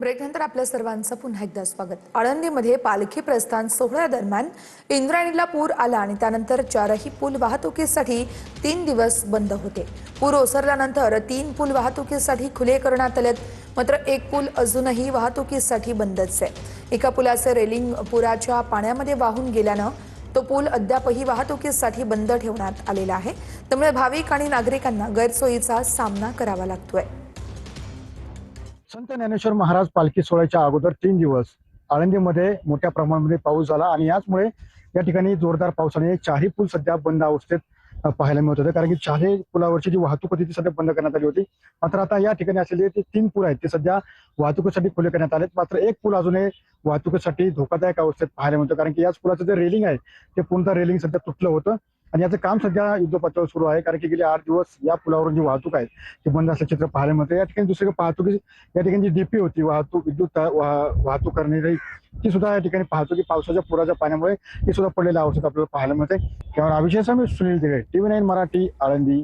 ब्रेकनंतर आपल्या सर्वांचं पुन्हा एकदा स्वागत। आळंदीमध्ये पालखी प्रस्थान सोहळ्यादरम्यान इंद्रायणीला पूर आला आणि त्यानंतर चारही पूल वाहतुकीसाठी 3 दिवस बंद होते। पूर ओसरल्यानंतर 3 पूल वाहतुकीसाठी खुले करण्यात आलेत, मात्र एक पूल अजूनही वाहतुकीसाठी बंदच आहे। एका पुलाचे रेलिंग पुराच्या पाण्यामध्ये वाहून गेल्यानं तो पूल अद्यापही वाहतुकीसाठी बंद ठेवण्यात आलेला आहे। त्यामुळे भाविक आणि नागरिकांना गैरसोयीचा सामना करावा लागतोय। संत ज्ञानेश्वर महाराज पालखी सोहळ्याच्या अगोदर 3 दिवस आळंदीमध्ये मोठ्या प्रमाणामध्ये पाऊस झाला आणि याचमुळे या ठिकाणी जोरदार पावसाने चारही पूल सध्या बंद अवस्थेत पाहायला मिळत होते। कारण की चारही पुलावरची जी वाहतूक होती ती सध्या बंद करण्यात आली होती। मात्र आता या ठिकाणी असलेले ते 3 पूल आहेत ते सध्या वाहतुकीसाठी खुले करण्यात आलेत। मात्र एक पूल अजूनही वाहतुकीसाठी धोकादायक अवस्थेत पाहायला मिळतो, कारण की याच पुलाचं जे रेलिंग आहे ते पूर्ण रेलिंग सध्या तुटलं होतं आणि याचं काम सध्या युद्धपातळीवर सुरू आहे। कारण की गेले 8 दिवस या पुलावरून जी वाहतूक आहे ती बंद असल्याचे चित्र पाहायला मिळतं। या ठिकाणी दुसरी पाहतो की या ठिकाणी जी डीपी होती वाहतूक विद्युत वाहतूक करणारी ती सुद्धा या ठिकाणी पाहतो की पावसाच्या पुराच्या पाण्यामुळे ती सुद्धा पडलेल्या अवस्थेत आपल्याला पाहायला मिळते। त्यावर अभिषेक सुनील दिघे, TV9 मराठी, आळंदी।